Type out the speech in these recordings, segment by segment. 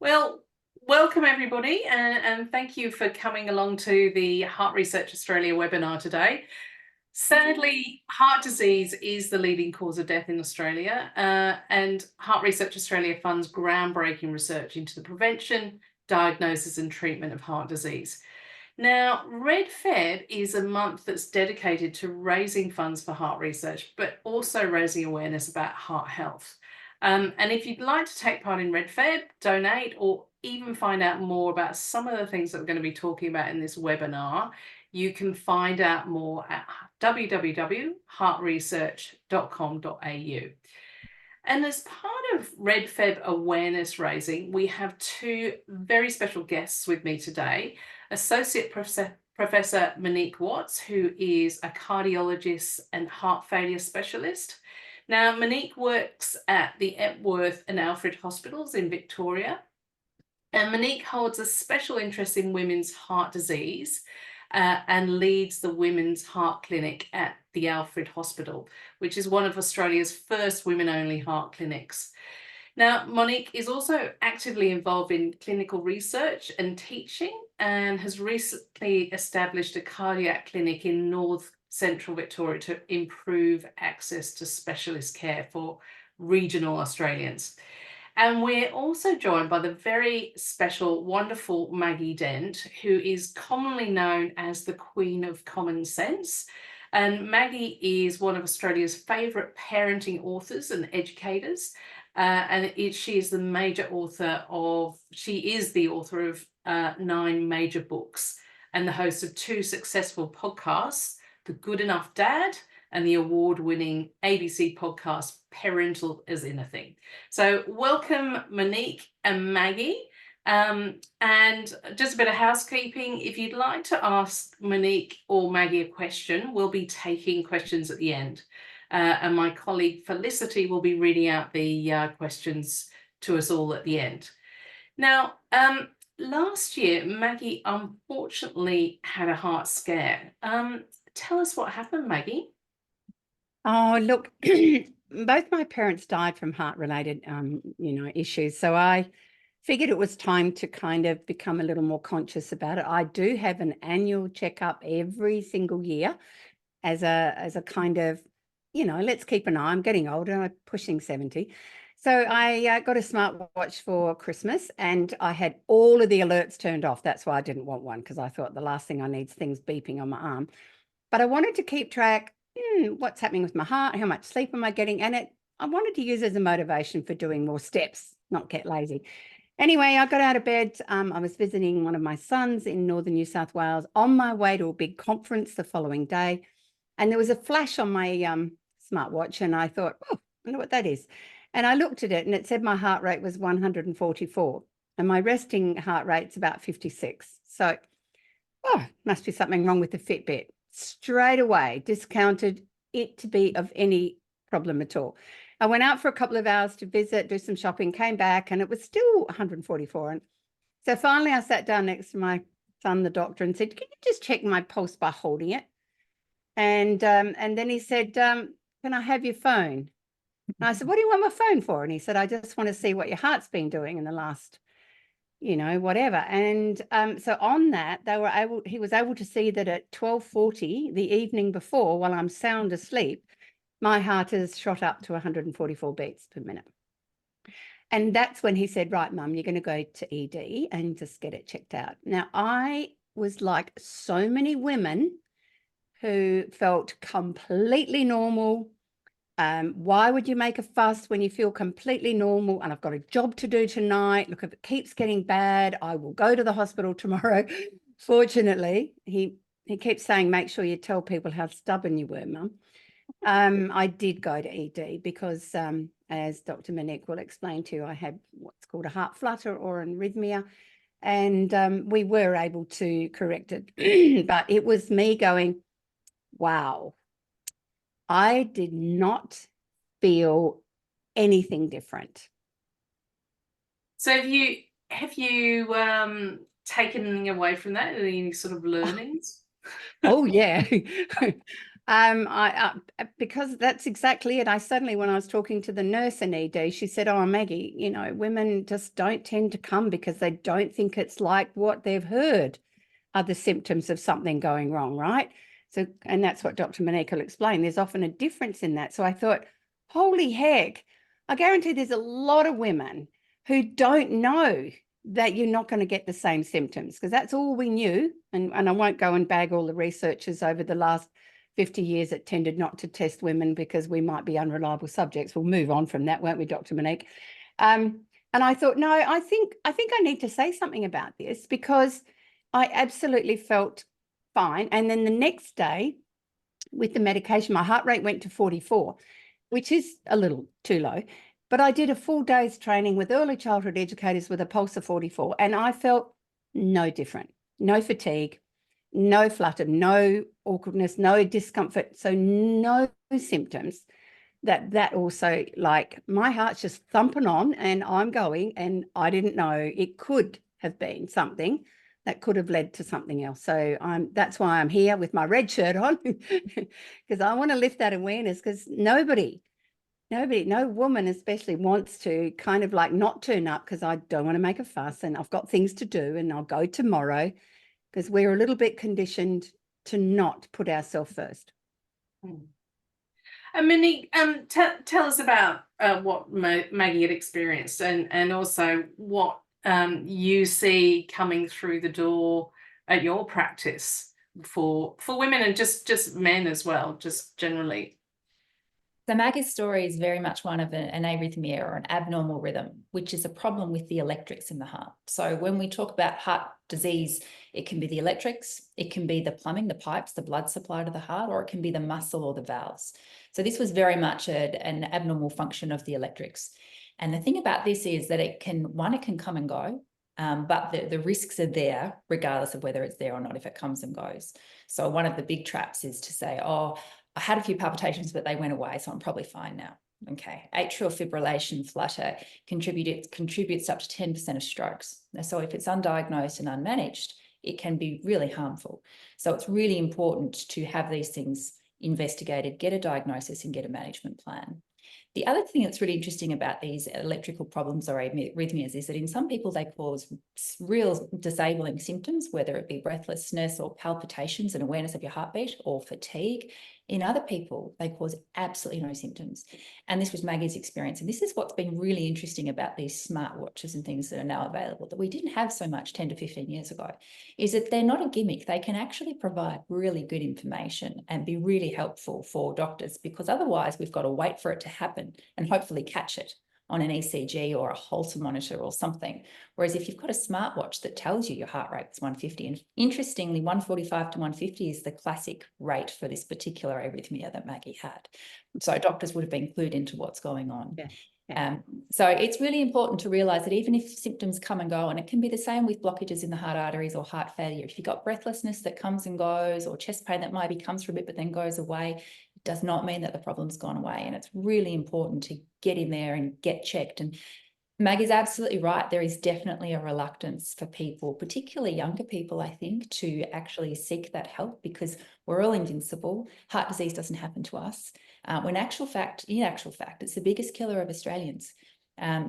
Well, welcome everybody, and thank you for coming along to the Heart Research Australia webinar today. Sadly, heart disease is the leading cause of death in Australia, and Heart Research Australia funds groundbreaking research into the prevention, diagnosis and treatment of heart disease. Now, REDFEB is a month that's dedicated to raising funds for heart research, but also raising awareness about heart health. And if you'd like to take part in REDFEB, donate, or even find out more about some of the things that we're going to be talking about in this webinar, you can find out more at www.heartresearch.com.au. And as part of REDFEB awareness raising, we have two very special guests with me today. Associate Professor Monique Watts, who is a cardiologist and heart failure specialist. Now, Monique works at the Epworth and Alfred Hospitals in Victoria. And Monique holds a special interest in women's heart disease and leads the Women's Heart Clinic at the Alfred Hospital, which is one of Australia's first women-only heart clinics. Now, Monique is also actively involved in clinical research and teaching and has recently established a cardiac clinic in North Central Victoria to improve access to specialist care for regional Australians. And we're also joined by the very special, wonderful Maggie Dent, who is commonly known as the Queen of Common Sense. And Maggie is one of Australia's favourite parenting authors and educators. She is the author of 9 major books and the host of 2 successful podcasts, The Good Enough Dad and the award-winning ABC podcast, Parental as Anything. So welcome, Monique and Maggie. And just a bit of housekeeping. If you'd like to ask Monique or Maggie a question, we'll be taking questions at the end. And my colleague Felicity will be reading out the questions to us all at the end. Now, last year, Maggie unfortunately had a heart scare. Tell us what happened, Maggie. Oh, look, both my parents died from heart-related, issues. So I figured it was time to kind of become a little more conscious about it. I do have an annual checkup every single year as a kind of, let's keep an eye. I'm getting older. I'm pushing 70. So I got a smartwatch for Christmas and I had all of the alerts turned off. That's why I didn't want one, because I thought the last thing I need is things beeping on my arm. But I wanted to keep track, what's happening with my heart, how much sleep am I getting? And I wanted to use it as a motivation for doing more steps, not get lazy. Anyway, I got out of bed. I was visiting one of my sons in northern New South Wales on my way to a big conference the following day. And there was a flash on my smartwatch and I thought, oh, I wonder what that is. And I looked at it and it said my heart rate was 144 and my resting heart rate's about 56. So, must be something wrong with the Fitbit. Straight away discounted it to be of any problem at all. I went out for a couple of hours to visit, do some shopping, came back, and it was still 144. And so finally I sat down next to my son, the doctor, and said, can you just check my pulse by holding it? And then he said, can I have your phone? And I said, what do you want my phone for? And he said, I just want to see what your heart's been doing in the last whatever. And so on that, he was able to see that at 12:40 the evening before, while I'm sound asleep, my heart has shot up to 144 beats per minute. And that's when he said, right, Mum, you're going to go to ED and just get it checked out. Now, I was like so many women who felt completely normal. Why would you make a fuss when you feel completely normal? And I've got a job to do tonight. Look, if it keeps getting bad, I will go to the hospital tomorrow. Fortunately, he keeps saying, make sure you tell people how stubborn you were, Mum. I did go to ED because, as Dr. Monique will explain to you, I had what's called a heart flutter or an arrhythmia, and we were able to correct it. But it was me going, wow. I did not feel anything different. So have you taken anything away from that? Any sort of learnings? Oh yeah. Because that's exactly it. I suddenly, when I was talking to the nurse in ED, she said, "Oh, Maggie, you know, women just don't tend to come because they don't think it's like what they've heard are the symptoms of something going wrong, right?" So, and that's what Dr. Monique will explain. There's often a difference in that. So I thought, holy heck, I guarantee there's a lot of women who don't know that you're not going to get the same symptoms, because that's all we knew. And I won't go and bag all the researchers over the last 50 years that tended not to test women because we might be unreliable subjects. We'll move on from that, won't we, Dr. Monique? And I thought, no, I think I need to say something about this, because I absolutely felt fine. And then the next day with the medication, my heart rate went to 44, which is a little too low. But I did a full day's training with early childhood educators with a pulse of 44, and I felt no different, no fatigue, no flutter, no awkwardness, no discomfort. So no symptoms. That also, like, my heart's just thumping on and I'm going, and I didn't know it could have been something that could have led to something else. So that's why I'm here with my red shirt on, because I want to lift that awareness, because nobody, no woman especially wants to kind of like not turn up because I don't want to make a fuss and I've got things to do and I'll go tomorrow, because we're a little bit conditioned to not put ourselves first. And Monique, tell us about what Maggie had experienced, and also what you see coming through the door at your practice for women and just men as well, just generally. So Maggie's story is very much one of an arrhythmia or an abnormal rhythm, which is a problem with the electrics in the heart. So when we talk about heart disease, it can be the electrics, it can be the plumbing, the pipes, the blood supply to the heart, or it can be the muscle or the valves. So this was very much an abnormal function of the electrics. And the thing about this is that it can come and go, but the risks are there regardless of whether it's there or not if it comes and goes. So one of the big traps is to say, oh, I had a few palpitations, but they went away, so I'm probably fine now. Okay, atrial fibrillation, flutter contributes up to 10% of strokes. So if it's undiagnosed and unmanaged, it can be really harmful. So it's really important to have these things investigated, get a diagnosis and get a management plan. The other thing that's really interesting about these electrical problems or arrhythmias is that in some people they cause real disabling symptoms, whether it be breathlessness or palpitations and awareness of your heartbeat or fatigue. In other people, they cause absolutely no symptoms. And this was Maggie's experience. And this is what's been really interesting about these smartwatches and things that are now available that we didn't have so much 10 to 15 years ago, is that they're not a gimmick. They can actually provide really good information and be really helpful for doctors, because otherwise we've got to wait for it to happen and hopefully catch it on an ECG or a Holter monitor or something. Whereas if you've got a smartwatch that tells you your heart rate is 150, and interestingly, 145 to 150 is the classic rate for this particular arrhythmia that Maggie had. So doctors would have been clued into what's going on. Yeah. Yeah. So it's really important to realise that even if symptoms come and go, and it can be the same with blockages in the heart arteries or heart failure, if you've got breathlessness that comes and goes, or chest pain that maybe comes for a bit but then goes away, it does not mean that the problem's gone away. And it's really important to get in there and get checked. And Maggie's absolutely right. There is definitely a reluctance for people, particularly younger people, I think, to actually seek that help, because we're all invincible. Heart disease doesn't happen to us. When in actual fact, it's the biggest killer of Australians.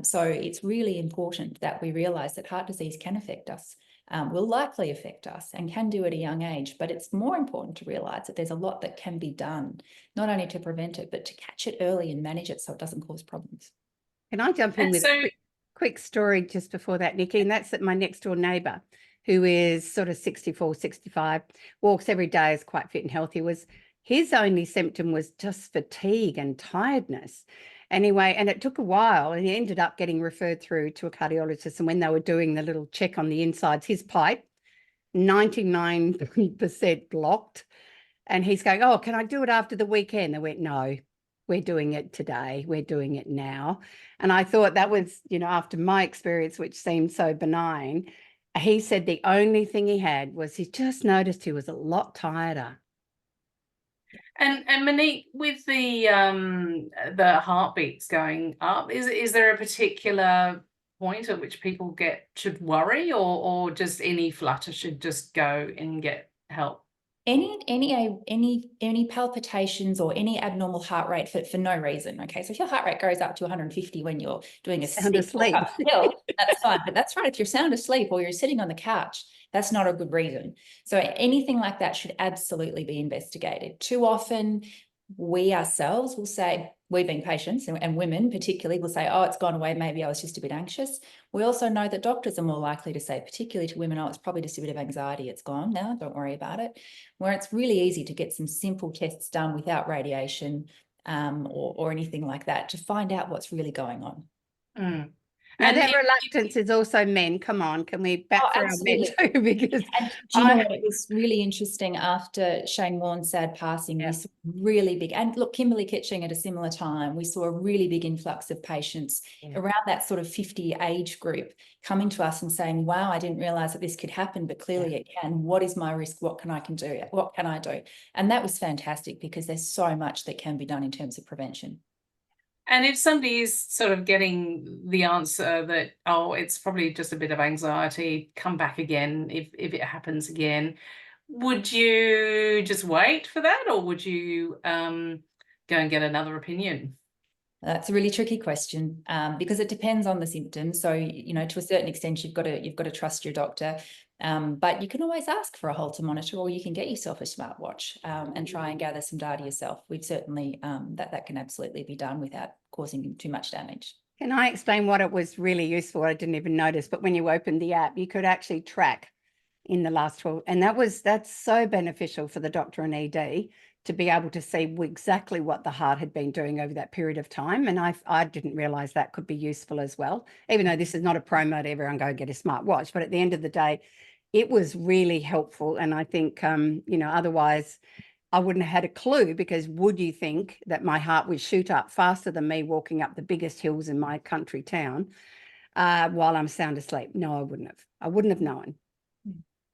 So it's really important that we realise that heart disease can affect us, will likely affect us and can do at a young age. But it's more important to realise that there's a lot that can be done, not only to prevent it, but to catch it early and manage it so it doesn't cause problems. Can I jump in with a quick story just before that, Nikki? And that's that my next door neighbour, who is sort of 64, 65, walks every day, is quite fit and healthy, his only symptom was just fatigue and tiredness. Anyway, and it took a while, and he ended up getting referred through to a cardiologist. And when they were doing the little check on the insides, his pipe, 99% blocked. And he's going, "Oh, can I do it after the weekend?" They went, "No, we're doing it today. We're doing it now." And I thought that was, after my experience, which seemed so benign, he said the only thing he had was he just noticed he was a lot tireder. And Monique, with the heartbeats going up, is there a particular point at which people should worry, or just any flutter should just go and get help? Any palpitations or any abnormal heart rate for no reason. Okay, so if your heart rate goes up to 150 when you're doing a Sound steep asleep. walk uphill, that's fine. But that's right. If you're sound asleep or you're sitting on the couch, that's not a good reason. So anything like that should absolutely be investigated. Too often, we ourselves will say, we've been patients and women particularly will say, oh, it's gone away. Maybe I was just a bit anxious. We also know that doctors are more likely to say, particularly to women, oh, it's probably just a bit of anxiety. It's gone now. Don't worry about it. Where it's really easy to get some simple tests done without radiation or anything like that to find out what's really going on. Mm. Now, And that reluctance is also men. Come on, can we bat for our men too? Because and do you know what? It was really interesting after Shane Warne's sad passing. We saw really big, and look, Kimberly Kitching at a similar time, we saw a really big influx of patients around that sort of 50 age group coming to us and saying, wow, I didn't realize that this could happen, but clearly it can. What is my risk? What can I do? What can I do? And that was fantastic because there's so much that can be done in terms of prevention. And if somebody is sort of getting the answer that, oh, it's probably just a bit of anxiety, come back again if it happens again, would you just wait for that, or would you go and get another opinion? That's a really tricky question because it depends on the symptoms. So, you know, to a certain extent, you've got to trust your doctor. But you can always ask for a Holter monitor, or you can get yourself a smartwatch and try and gather some data yourself. We've certainly that can absolutely be done without causing too much damage. Can I explain what it was really useful? I didn't even notice, but when you opened the app, you could actually track in the last 12, and that's so beneficial for the doctor and ED to be able to see exactly what the heart had been doing over that period of time. And I didn't realize that could be useful as well, even though this is not a promo to everyone go get a smartwatch. But at the end of the day, it was really helpful. And I think, you know, otherwise I wouldn't have had a clue, because would you think that my heart would shoot up faster than me walking up the biggest hills in my country town while I'm sound asleep? No, I wouldn't have. I wouldn't have known.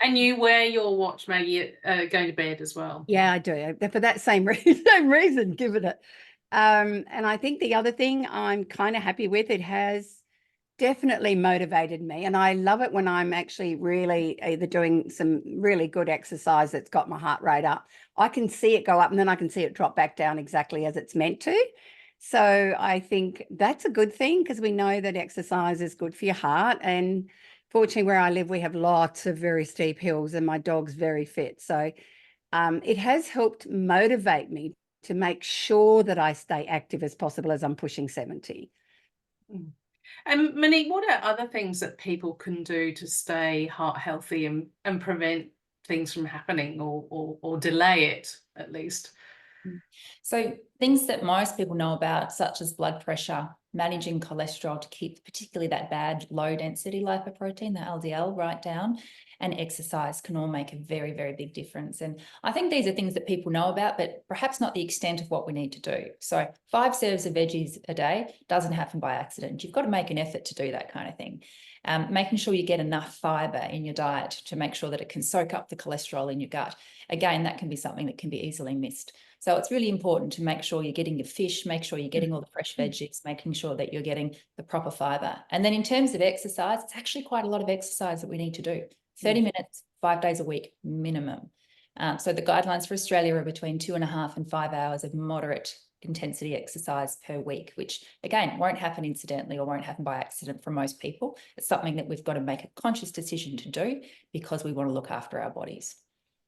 And you wear your watch, Maggie, going to bed as well? Yeah, I do. For that same reason, given it. And I think the other thing I'm kind of happy with, it has definitely motivated me. And I love it when I'm actually really either doing some really good exercise that's got my heart rate up. I can see it go up and then I can see it drop back down exactly as it's meant to. So I think that's a good thing, because we know that exercise is good for your heart. And fortunately, where I live, we have lots of very steep hills and my dog's very fit. So it has helped motivate me to make sure that I stay active as possible as I'm pushing 70. And Monique, what are other things that people can do to stay heart healthy and prevent things from happening, or delay it at least? So things that most people know about, such as blood pressure, managing cholesterol to keep particularly that bad low density lipoprotein, the LDL, right down, and exercise can all make a very, very big difference. And I think these are things that people know about, but perhaps not the extent of what we need to do. So 5 serves of veggies a day doesn't happen by accident. You've got to make an effort to do that kind of thing. Making sure you get enough fiber in your diet to make sure that it can soak up the cholesterol in your gut. Again, that can be something that can be easily missed. So it's really important to make sure you're getting your fish, make sure you're getting all the fresh veggies, making sure that you're getting the proper fiber. And then in terms of exercise, it's actually quite a lot of exercise that we need to do. 30 minutes, 5 days a week, minimum. So the guidelines for Australia are between 2.5 and 5 hours of moderate intensity exercise per week, which again, won't happen incidentally or won't happen by accident for most people. It's something that we've got to make a conscious decision to do because we want to look after our bodies.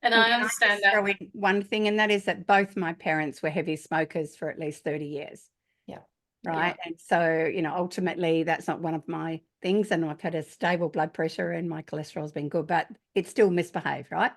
And I understand that. Throw in one thing, and that is that both my parents were heavy smokers for at least 30 years. Yeah. Right. Yeah. And so, you know, ultimately that's not one of my things. And I've had a stable blood pressure and my cholesterol's been good, but it's still misbehaved, right?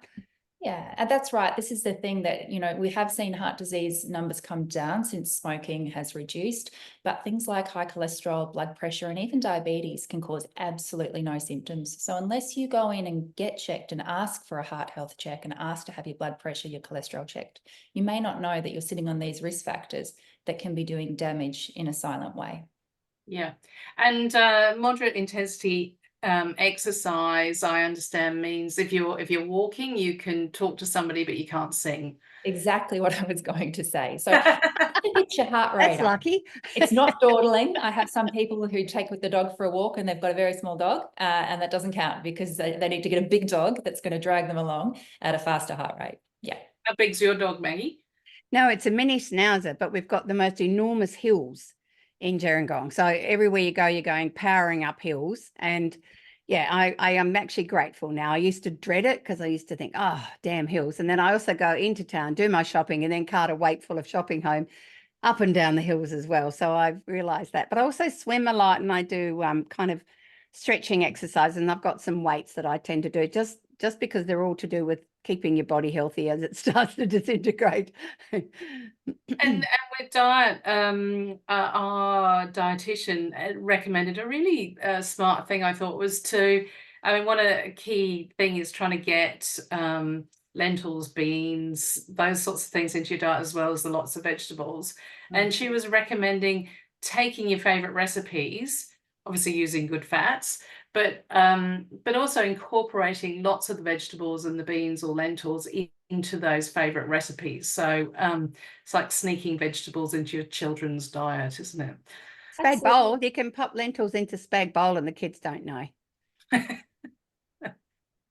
Yeah, and that's right. This is the thing that, you know, we have seen heart disease numbers come down since smoking has reduced, but things like high cholesterol, blood pressure, and even diabetes can cause absolutely no symptoms. So unless you go in and get checked and ask for a heart health check and ask to have your blood pressure, your cholesterol checked, you may not know that you're sitting on these risk factors that can be doing damage in a silent way. Yeah. And moderate intensity exercise, I understand, means if you're walking, you can talk to somebody, but you can't sing. Exactly what I was going to say. So it's your heart rate. That's lucky. It's not dawdling. I have some people who take with the dog for a walk and they've got a very small dog, and that doesn't count because they need to get a big dog that's going to drag them along at a faster heart rate. Yeah. How big's your dog, Maggie? No, it's a mini schnauzer, but we've got the most enormous hills in Gerringong. So everywhere you go, you're going powering up hills. And yeah, I am actually grateful now. I used to dread it because I used to think, oh, damn hills. And then I also go into town, do my shopping, and then cart a weight full of shopping home up and down the hills as well. So I've realized that. But I also swim a lot, and I do kind of stretching exercises, and I've got some weights that I tend to do just because they're all to do with keeping your body healthy as it starts to disintegrate. And with diet, our dietitian recommended a really smart thing, I thought, was to, I mean, one of the key thing is trying to get lentils, beans, those sorts of things into your diet, as well as the lots of vegetables. And she was recommending taking your favorite recipes, obviously using good fats, but also incorporating lots of the vegetables and the beans or lentils into those favorite recipes. So it's like sneaking vegetables into your children's diet, isn't it? Spag bowl, you can pop lentils into spag bowl and the kids don't know.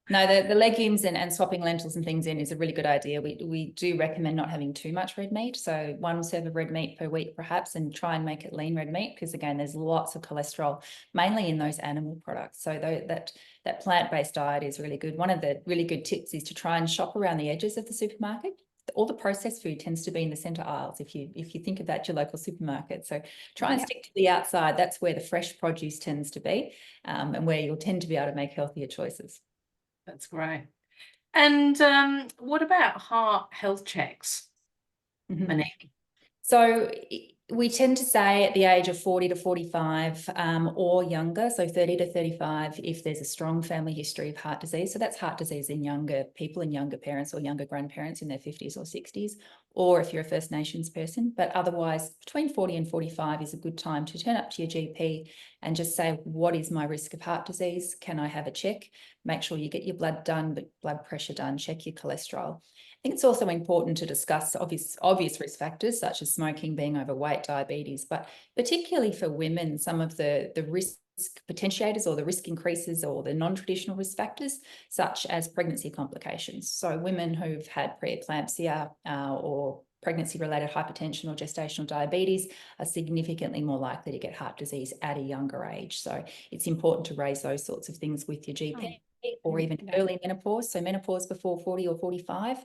No, the legumes and swapping lentils and things in is a really good idea. We do recommend not having too much red meat. So 1 serve of red meat per week, perhaps, and try and make it lean red meat, because again, there's lots of cholesterol, mainly in those animal products. So that plant-based diet is really good. One of the really good tips is to try and shop around the edges of the supermarket. All the processed food tends to be in the center aisles if you think about your local supermarket. So try and stick to the outside. That's where the fresh produce tends to be, and where you'll tend to be able to make healthier choices. That's great. And what about heart health checks, Monique? So we tend to say at the age of 40 to 45 or younger, so 30 to 35, if there's a strong family history of heart disease. So that's heart disease in younger people and younger parents or younger grandparents in their 50s or 60s, or if you're a First Nations person. But otherwise, between 40 and 45 is a good time to turn up to your GP and just say, what is my risk of heart disease? Can I have a check? Make sure you get your blood done, but blood pressure done, check your cholesterol. I think it's also important to discuss obvious risk factors, such as smoking, being overweight, diabetes, but particularly for women, some of the risk potentiators or the risk increases or the non-traditional risk factors, such as pregnancy complications. So women who've had preeclampsia or pregnancy-related hypertension or gestational diabetes are significantly more likely to get heart disease at a younger age. So it's important to raise those sorts of things with your GP. Or even early menopause. So menopause before 40 or 45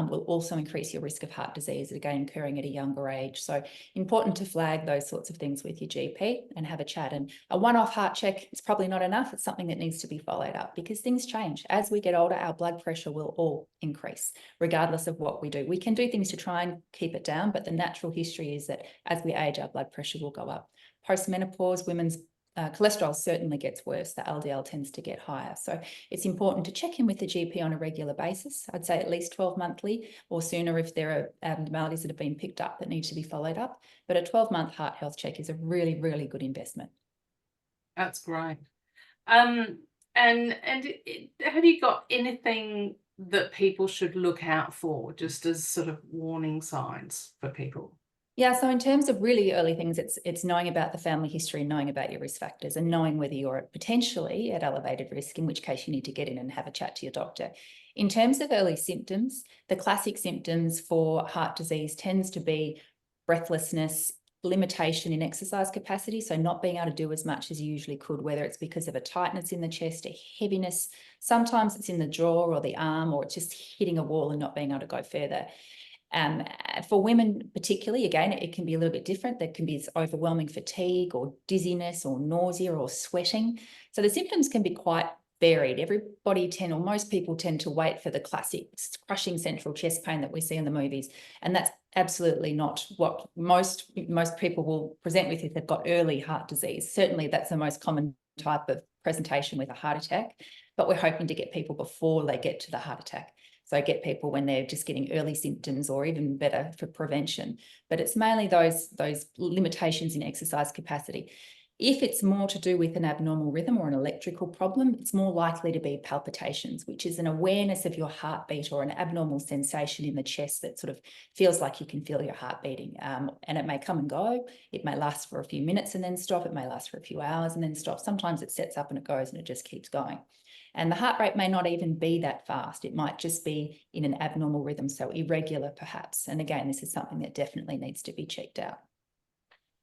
will also increase your risk of heart disease, again, occurring at a younger age. So important to flag those sorts of things with your GP and have a chat. And a one-off heart check is probably not enough. It's something that needs to be followed up, because things change. As we get older, our blood pressure will all increase, regardless of what we do. We can do things to try and keep it down, but the natural history is that as we age, our blood pressure will go up. Post-menopause, women's cholesterol certainly gets worse. The LDL tends to get higher. So it's important to check in with the GP on a regular basis. I'd say at least 12 monthly or sooner if there are abnormalities that have been picked up that need to be followed up. But a 12-month heart health check is a really, really good investment. That's great. And have you got anything that people should look out for, just as sort of warning signs for people? Yeah, so in terms of really early things, it's knowing about the family history, knowing about your risk factors, and knowing whether you're potentially at elevated risk, in which case you need to get in and have a chat to your doctor. In terms of early symptoms, the classic symptoms for heart disease tends to be breathlessness, limitation in exercise capacity, so not being able to do as much as you usually could, whether it's because of a tightness in the chest, a heaviness, sometimes it's in the jaw or the arm, or it's just hitting a wall and not being able to go further. For women particularly, again, it can be a little bit different. There can be this overwhelming fatigue or dizziness or nausea or sweating. So the symptoms can be quite varied. Most people tend to wait for the classic crushing central chest pain that we see in the movies. And that's absolutely not what most people will present with if they've got early heart disease. Certainly that's the most common type of presentation with a heart attack, but we're hoping to get people before they get to the heart attack. So get people when they're just getting early symptoms, or even better for prevention. But it's mainly those limitations in exercise capacity. If it's more to do with an abnormal rhythm or an electrical problem, it's more likely to be palpitations, which is an awareness of your heartbeat or an abnormal sensation in the chest that sort of feels like you can feel your heart beating. And it may come and go. It may last for a few minutes and then stop. It may last for a few hours and then stop. Sometimes it sets up and it goes and it just keeps going. And the heart rate may not even be that fast. It might just be in an abnormal rhythm, so irregular perhaps. And again, this is something that definitely needs to be checked out.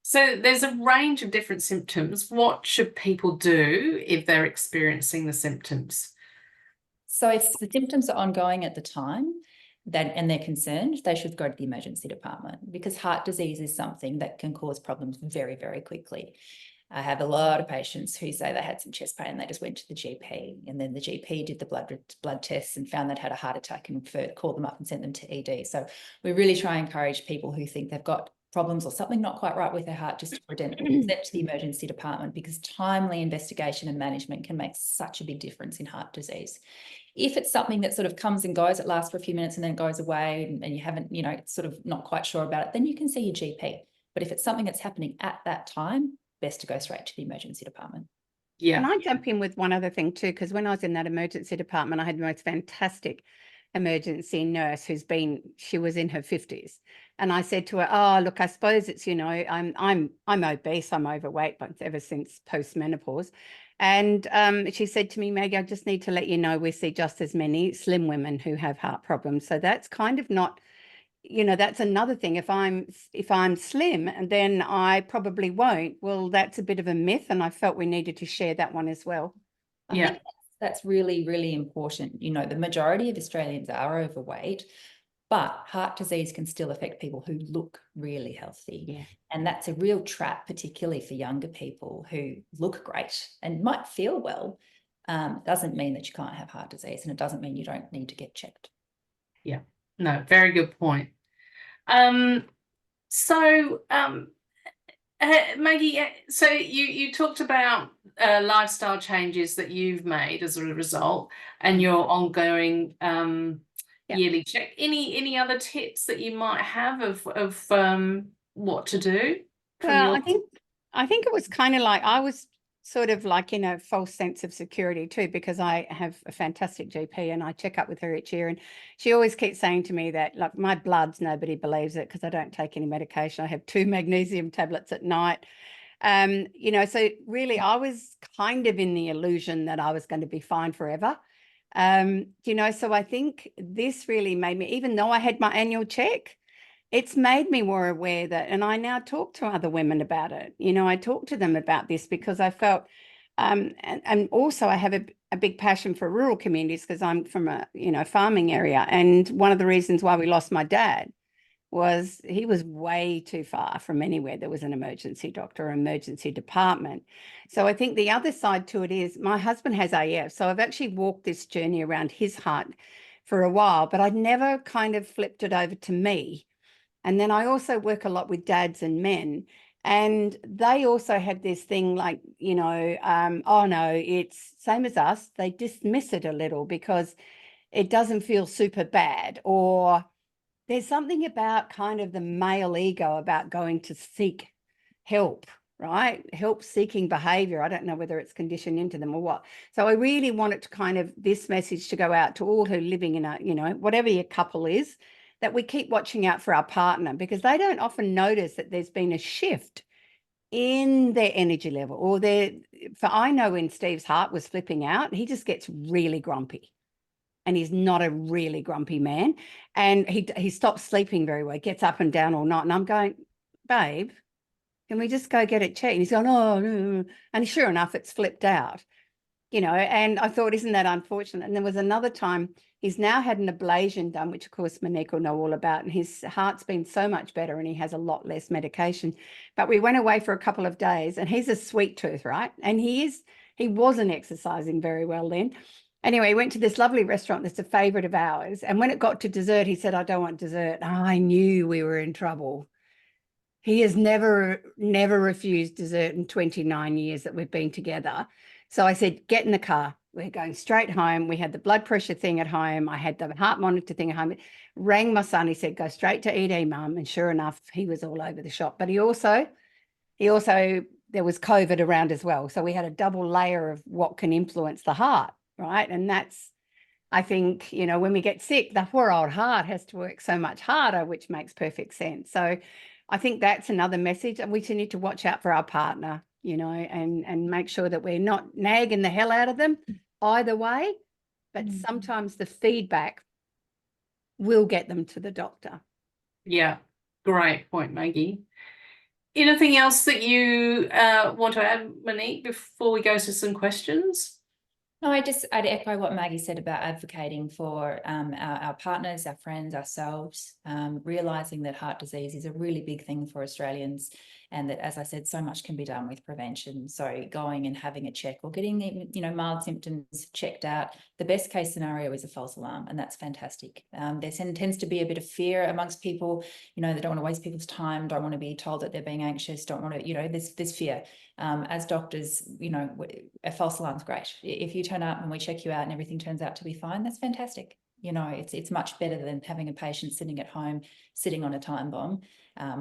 So there's a range of different symptoms. What should people do if they're experiencing the symptoms? So if the symptoms are ongoing at the time and they're concerned, they should go to the emergency department, because heart disease is something that can cause problems very, very quickly. I have a lot of patients who say they had some chest pain and they just went to the GP, and then the GP did the blood tests and found they'd had a heart attack and called them up and sent them to ED. So we really try and encourage people who think they've got problems or something not quite right with their heart just to present to the emergency department, because timely investigation and management can make such a big difference in heart disease. If it's something that sort of comes and goes, it lasts for a few minutes and then goes away and you haven't, sort of not quite sure about it, then you can see your GP. But if it's something that's happening at that time, best to go straight to the emergency department. Yeah. Can I jump in with one other thing too? Because when I was in that emergency department, I had the most fantastic emergency nurse she was in her 50s. And I said to her, oh, look, I suppose it's, I'm obese, I'm overweight, but ever since post-menopause. And she said to me, Maggie, I just need to let you know we see just as many slim women who have heart problems. So that's kind of not, that's another thing. If I'm slim, and then I probably won't. Well, that's a bit of a myth, and I felt we needed to share that one as well. I think that's really, really important. The majority of Australians are overweight, but heart disease can still affect people who look really healthy. Yeah. And that's a real trap, particularly for younger people who look great and might feel well. Doesn't mean that you can't have heart disease, and it doesn't mean you don't need to get checked. Yeah. No, very good point. Maggie, so you talked about lifestyle changes that you've made as a result, and your ongoing yearly check. Any other tips that you might have of what to do? Well, I think it was kind of like I was sort of like in a false sense of security too, because I have a fantastic GP and I check up with her each year, and she always keeps saying to me that, like, my bloods, nobody believes it because I don't take any medication. I have 2 magnesium tablets at night. So really I was kind of in the illusion that I was going to be fine forever. So I think this really made me, even though I had my annual check, it's made me more aware that, and I now talk to other women about it. I talk to them about this because I felt, and also I have a big passion for rural communities because I'm from a, farming area. And one of the reasons why we lost my dad was he was way too far from anywhere there was an emergency doctor or emergency department. So I think the other side to it is my husband has AF. So I've actually walked this journey around his heart for a while, but I'd never kind of flipped it over to me. And then I also work a lot with dads and men, and they also have this thing like, oh no, it's same as us. They dismiss it a little because it doesn't feel super bad, or there's something about kind of the male ego about going to seek help, right? Help seeking behavior. I don't know whether it's conditioned into them or what. So I really wanted to kind of this message to go out to all who are living in a, whatever your couple is, that we keep watching out for our partner, because they don't often notice that there's been a shift in their energy level, or I know when Steve's heart was flipping out, he just gets really grumpy. And he's not a really grumpy man. And he stops sleeping very well. He gets up and down all night. And I'm going, babe, can we just go get it checked? And he's going, oh, no. And sure enough, it's flipped out, and I thought, isn't that unfortunate? And there was another time, he's now had an ablation done, which of course Monique will know all about. And his heart's been so much better and he has a lot less medication. But we went away for a couple of days, and he's a sweet tooth, right? And he wasn't exercising very well then. Anyway, he went to this lovely restaurant that's a favorite of ours. And when it got to dessert, he said, I don't want dessert. Oh, I knew we were in trouble. He has never refused dessert in 29 years that we've been together. So I said, get in the car. We're going straight home. We had the blood pressure thing at home. I had the heart monitor thing at home. Rang my son. He said, go straight to ED, Mum. And sure enough, he was all over the shop. But he also there was COVID around as well. So we had a double layer of what can influence the heart, right? And that's, I think, you know, when we get sick, the poor old heart has to work so much harder, which makes perfect sense. So I think that's another message. We need to watch out for our partner, you know, and make sure that we're not nagging the hell out of them either way. But sometimes the feedback will get them to the doctor. Yeah, great point, Maggie. Anything else that you want to add, Monique, before we go to some questions? No, I'd echo what Maggie said about advocating for our partners, our friends, ourselves, realising that heart disease is a really big thing for Australians, and that, as I said, so much can be done with prevention. So going and having a check or getting, you know, mild symptoms checked out. The best case scenario is a false alarm, and that's fantastic. There tends to be a bit of fear amongst people, you know, they don't want to waste people's time, don't want to be told that they're being anxious, don't want to, you know, there's fear. As doctors, you know, a false alarm is great. If you turn up and we check you out and everything turns out to be fine, that's fantastic. You know, it's much better than having a patient sitting at home, sitting on a time bomb,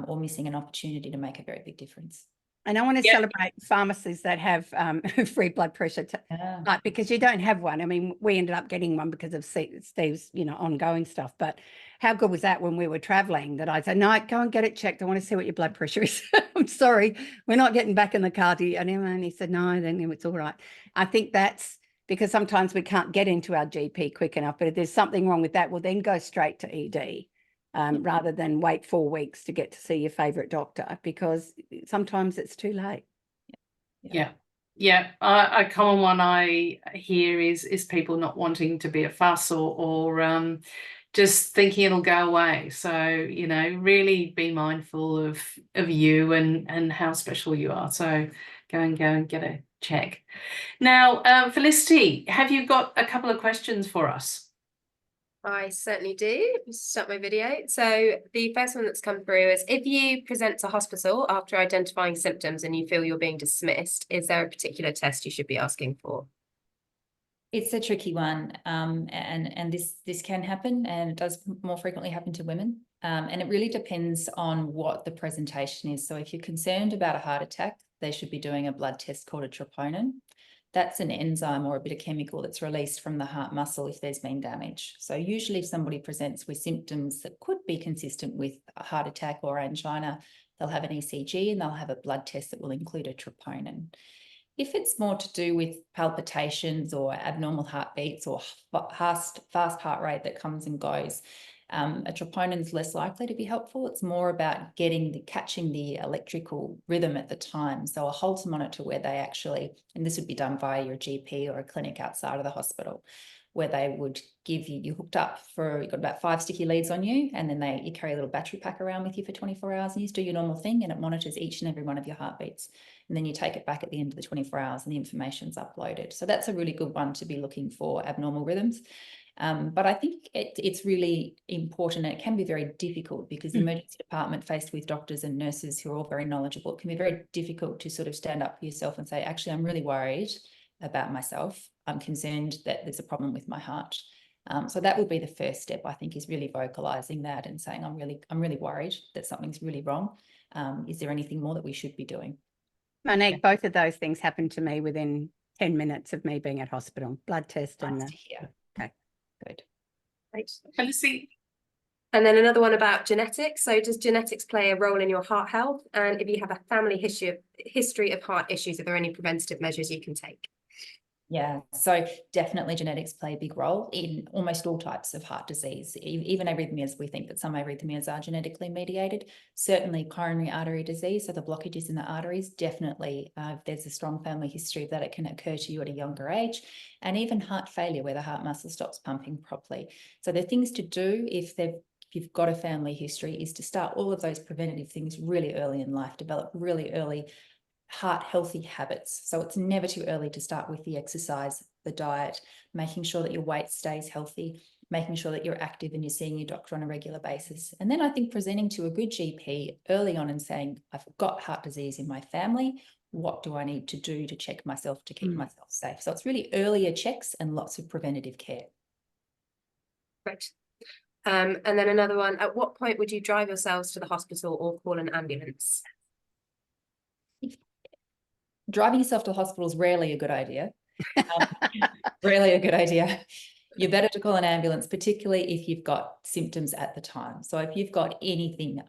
or missing an opportunity to make a very big difference. And I want to celebrate pharmacies that have free blood pressure, like, because you don't have one. I mean, we ended up getting one because of Steve's, you know, ongoing stuff. But how good was that when we were traveling that I said, no, go and get it checked. I want to see what your blood pressure is. I'm sorry, we're not getting back in the car. And he said, no, then it's all right. I think that's because sometimes we can't get into our GP quick enough. But if there's something wrong with that, we'll then go straight to ED. Rather than wait 4 weeks to get to see your favourite doctor, because sometimes it's too late. Yeah. A common one I hear is people not wanting to be a fuss or just thinking it'll go away. So, you know, really be mindful of you and how special you are. So go and get a check. Now, Felicity, have you got a couple of questions for us? I certainly do. Start my video. So the first one that's come through is, if you present to hospital after identifying symptoms and you feel you're being dismissed, is there a particular test you should be asking for? It's a tricky one, and this can happen, and it does more frequently happen to women. And it really depends on what the presentation is. So if you're concerned about a heart attack, they should be doing a blood test called a troponin. That's an enzyme or a bit of chemical that's released from the heart muscle if there's been damage. So usually if somebody presents with symptoms that could be consistent with a heart attack or angina, they'll have an ECG and they'll have a blood test that will include a troponin. If it's more to do with palpitations or abnormal heartbeats or fast heart rate that comes and goes, a troponin is less likely to be helpful. It's more about catching the electrical rhythm at the time. So a Holter monitor where they actually, and this would be done via your GP or a clinic outside of the hospital, where they would give you hooked up you've got about 5 sticky leads on you, and then you carry a little battery pack around with you for 24 hours and you just do your normal thing, and it monitors each and every one of your heartbeats. And then you take it back at the end of the 24 hours and the information's uploaded. So that's a really good one to be looking for abnormal rhythms. But I think it's really important, and it can be very difficult because the emergency department, faced with doctors and nurses who are all very knowledgeable, it can be very difficult to sort of stand up for yourself and say, actually, I'm really worried about myself. I'm concerned that there's a problem with my heart. So that would be the first step, I think, is really vocalizing that and saying, I'm really worried that something's really wrong. Is there anything more that we should be doing? Monique, both of those things happened to me within 10 minutes of me being at hospital. Blood test and Nice to hear. Okay. Good. Right. Felicity. And then another one about genetics. So does genetics play a role in your heart health? And if you have a family history of heart issues, are there any preventative measures you can take? Yeah, so definitely genetics play a big role in almost all types of heart disease. Even arrhythmias, we think that some arrhythmias are genetically mediated. Certainly coronary artery disease, so the blockages in the arteries, definitely if there's a strong family history of that, it can occur to you at a younger age. And even heart failure, where the heart muscle stops pumping properly. So the things to do if you've got a family history is to start all of those preventative things really early in life, develop really early heart healthy habits. So it's never too early to start with the exercise, the diet, making sure that your weight stays healthy, making sure that you're active and you're seeing your doctor on a regular basis. And then I think presenting to a good GP early on and saying, I've got heart disease in my family. What do I need to do to check myself to keep myself safe? So it's really earlier checks and lots of preventative care. Right. And then another one, at what point would you drive yourselves to the hospital or call an ambulance? driving yourself to the hospital is rarely a good idea. Rarely a good idea. You're better to call an ambulance, particularly if you've got symptoms at the time. So if you've got anything,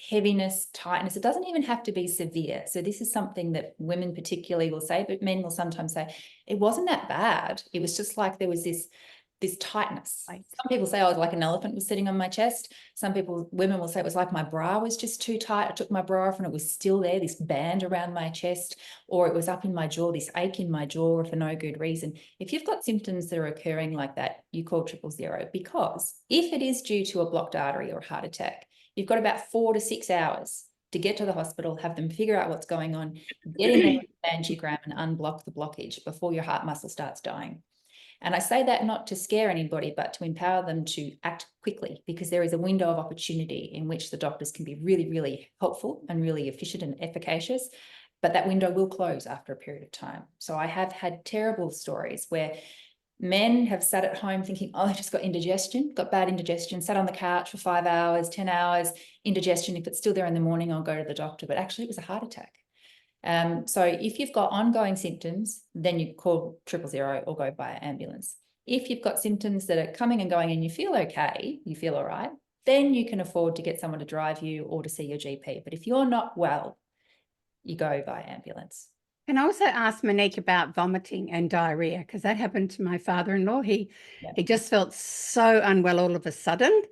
heaviness, tightness, it doesn't even have to be severe. So this is something that women particularly will say, but men will sometimes say, it wasn't that bad. It was just like there was this tightness. Some people say, oh, like an elephant was sitting on my chest. Some people, women will say it was like my bra was just too tight. I took my bra off and it was still there, this band around my chest, or it was up in my jaw, this ache in my jaw for no good reason. If you've got symptoms that are occurring like that, you call 000, because if it is due to a blocked artery or a heart attack, you've got about 4 to 6 hours to get to the hospital, have them figure out what's going on, get in there with an angiogram and unblock the blockage before your heart muscle starts dying. And I say that not to scare anybody, but to empower them to act quickly, because there is a window of opportunity in which the doctors can be really, really helpful and really efficient and efficacious, but that window will close after a period of time. So I have had terrible stories where men have sat at home thinking, oh, I just got indigestion, got bad indigestion, sat on the couch for 5 hours, 10 hours, indigestion. If it's still there in the morning, I'll go to the doctor. But actually it was a heart attack. So if you've got ongoing symptoms, then you call 000 or go by ambulance. If you've got symptoms that are coming and going and you feel okay, you feel all right, then you can afford to get someone to drive you or to see your GP. But if you're not well, you go by ambulance. And I also asked Monique about vomiting and diarrhea, because that happened to my father-in-law. He just felt so unwell all of a sudden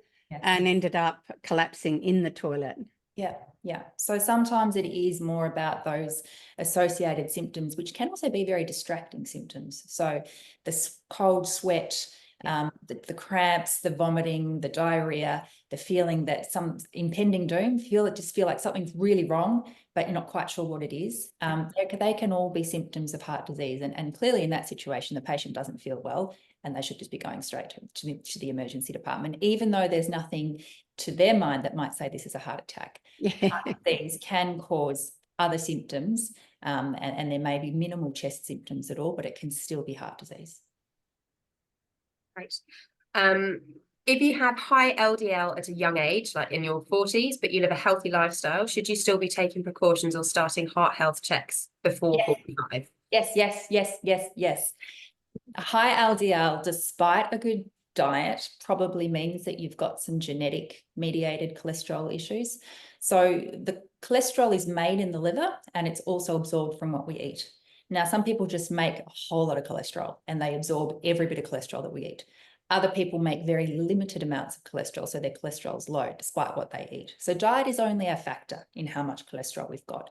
and ended up collapsing in the toilet. Yeah. So sometimes it is more about those associated symptoms, which can also be very distracting symptoms. So the cold sweat, the cramps, the vomiting, the diarrhea, the feeling that some impending doom, just feel like something's really wrong, but you're not quite sure what it is. They can all be symptoms of heart disease. And clearly in that situation, the patient doesn't feel well and they should just be going straight to the emergency department, even though there's nothing to their mind that might say this is a heart attack. Heart disease can cause other symptoms, and there may be minimal chest symptoms at all, but it can still be heart disease. Right. If you have high LDL at a young age, like in your 40s, but you live a healthy lifestyle, should you still be taking precautions or starting heart health checks before 45? Yes. A high LDL, despite a good diet, probably means that you've got some genetic mediated cholesterol issues. So the cholesterol is made in the liver and it's also absorbed from what we eat. Now, some people just make a whole lot of cholesterol and they absorb every bit of cholesterol that we eat. Other people make very limited amounts of cholesterol, so their cholesterol is low despite what they eat. So diet is only a factor in how much cholesterol we've got.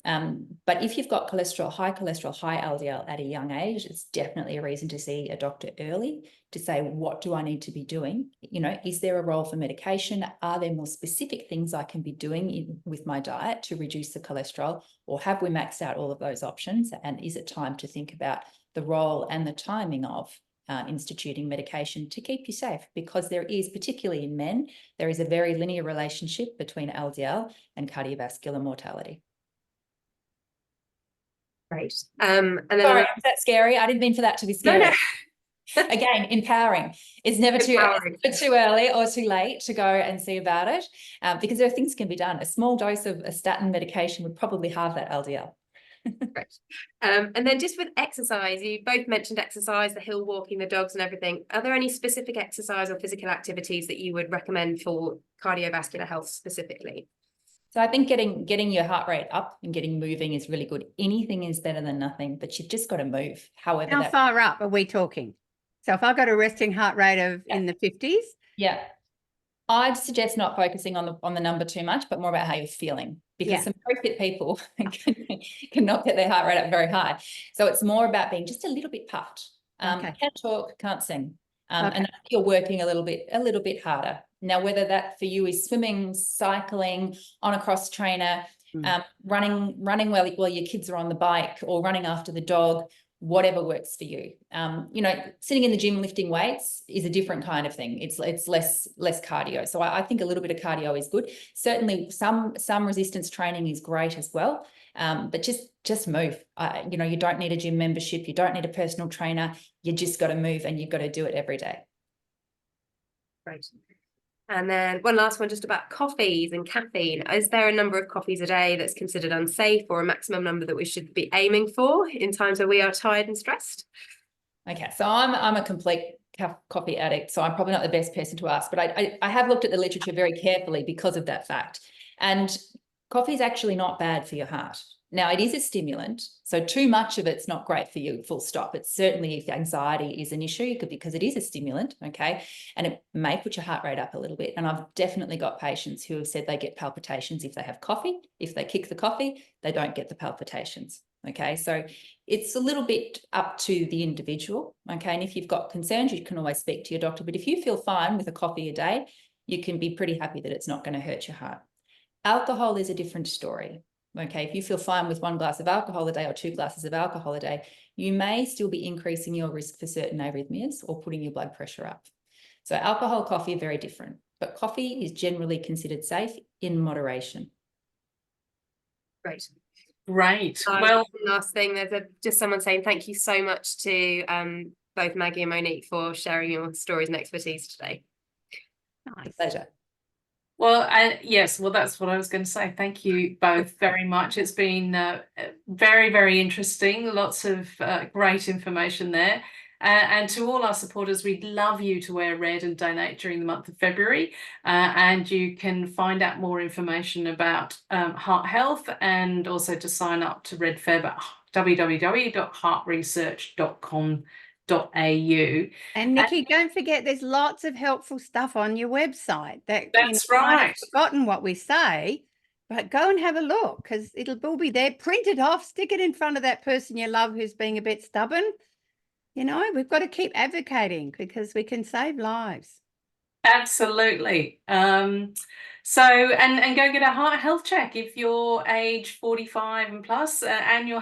But if you've got high LDL at a young age, it's definitely a reason to see a doctor early to say, what do I need to be doing? Is there a role for medication? Are there more specific things I can be doing with my diet to reduce the cholesterol? Or have we maxed out all of those options? And is it time to think about the role and the timing of instituting medication to keep you safe? Because there is, particularly in men, there is a very linear relationship between LDL and cardiovascular mortality. Right. And then sorry, is that scary? I didn't mean for that to be scary. No. Again, empowering. It's never too early or too late to go and see about it, because there are things that can be done. A small dose of a statin medication would probably halve that LDL. Right. And then just with exercise, you both mentioned exercise, the hill walking, the dogs and everything. Are there any specific exercise or physical activities that you would recommend for cardiovascular health specifically? So I think getting your heart rate up and getting moving is really good. Anything is better than nothing, but you've just got to move. However, how far up are we talking? So if I've got a resting heart rate of in the 50s? Yeah. I'd suggest not focusing on the number too much, but more about how you're feeling, because some very fit people cannot get their heart rate up very high. So it's more about being just a little bit puffed. Can't talk, can't sing. And you're working a little bit harder. Now, whether that for you is swimming, cycling, on a cross trainer, running while your kids are on the bike, or running after the dog, whatever works for you. Sitting in the gym lifting weights is a different kind of thing. It's less cardio. So I think a little bit of cardio is good. Certainly some resistance training is great as well. But just move. You don't need a gym membership. You don't need a personal trainer. You just got to move, and you've got to do it every day. Right. And then one last one just about coffees and caffeine. Is there a number of coffees a day that's considered unsafe, or a maximum number that we should be aiming for in times where we are tired and stressed? Okay, so I'm a complete coffee addict, so I'm probably not the best person to ask, but I have looked at the literature very carefully because of that fact. And coffee is actually not bad for your heart. Now, it is a stimulant, so too much of it's not great for you, full stop. It's certainly, if anxiety is an issue, because it is a stimulant, okay, and it may put your heart rate up a little bit. And I've definitely got patients who have said they get palpitations if they have coffee. If they kick the coffee, they don't get the palpitations, okay? So it's a little bit up to the individual, okay? And if you've got concerns, you can always speak to your doctor. But if you feel fine with a coffee a day, you can be pretty happy that it's not going to hurt your heart. Alcohol is a different story. Okay, if you feel fine with 1 glass of alcohol a day or 2 glasses of alcohol a day, you may still be increasing your risk for certain arrhythmias or putting your blood pressure up. So alcohol, coffee are very different, but coffee is generally considered safe in moderation. Great. Well, last thing, there's just someone saying thank you so much to both Maggie and Monique for sharing your stories and expertise today. Nice. Pleasure. Well, yes, well, that's what I was going to say. Thank you both very much. It's been very, very interesting. Lots of great information there. And to all our supporters, we'd love you to wear red and donate during the month of February. And you can find out more information about heart health, and also to sign up to REDFEB at www.heartresearch.com.au. And Nikki, don't forget, there's lots of helpful stuff on your website that That's you might have right. forgotten what we say, but go and have a look, because it'll all be there. Print it off, stick it in front of that person you love who's being a bit stubborn. You know, we've got to keep advocating because we can save lives. Absolutely. So and go get a heart health check if you're age 45 and plus, annual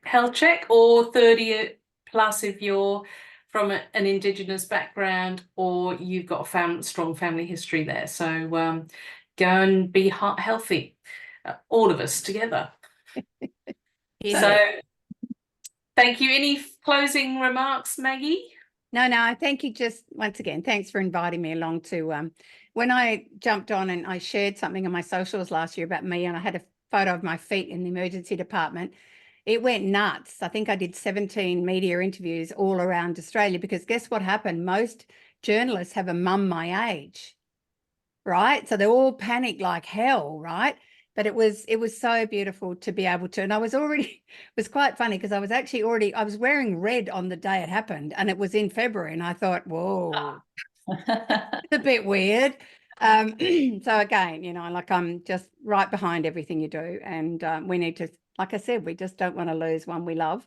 health check, or 30 plus if you're from an Indigenous background, or you've got a strong family history there. So go and be heart healthy, all of us together. So thank you. Any closing remarks, Maggie? No, I thank you. Just once again, thanks for inviting me along to when I jumped on and I shared something on my socials last year about me, and I had a photo of my feet in the emergency department. It went nuts. I think I did 17 media interviews all around Australia, because guess what happened? Most journalists have a mum my age, right? So they all panicked like hell, right? But it was so beautiful to be able to, and I was already, it was quite funny because I was actually I was wearing red on the day it happened, and it was in February, and I thought, whoa, it's a bit weird. So again, you know, like, I'm just right behind everything you do, and we need to, like I said, we just don't want to lose one we love.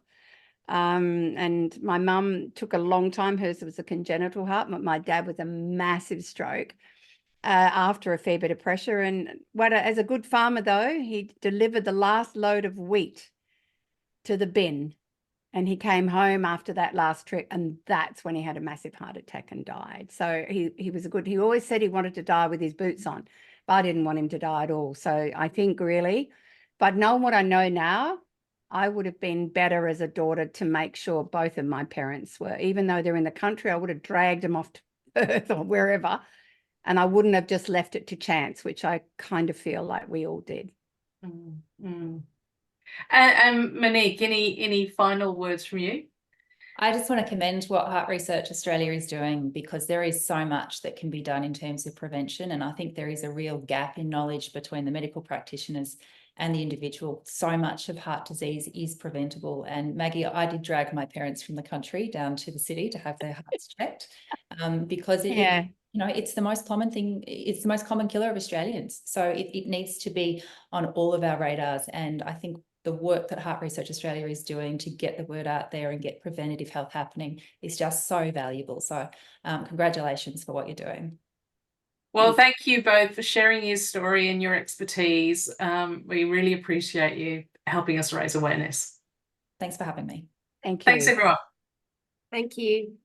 And my mum took a long time. Hers was a congenital heart, but my dad was a massive stroke. After a fair bit of pressure. And as a good farmer, though, he delivered the last load of wheat to the bin, and he came home after that last trip, and that's when he had a massive heart attack and died. So he was he always said he wanted to die with his boots on, but I didn't want him to die at all. So I think really, but knowing what I know now, I would have been better as a daughter to make sure both of my parents were, even though they're in the country, I would have dragged them off to Perth or wherever. And I wouldn't have just left it to chance, which I kind of feel like we all did. And Monique, any final words from you? I just want to commend what Heart Research Australia is doing, because there is so much that can be done in terms of prevention. And I think there is a real gap in knowledge between the medical practitioners and the individual. So much of heart disease is preventable. And Maggie, I did drag my parents from the country down to the city to have their hearts checked, because you know, it's the most common thing. It's the most common killer of Australians. So it needs to be on all of our radars. And I think the work that Heart Research Australia is doing to get the word out there and get preventative health happening is just so valuable. So congratulations for what you're doing. Well, thank you both for sharing your story and your expertise. We really appreciate you helping us raise awareness. Thanks for having me. Thank you. Thanks, everyone. Thank you.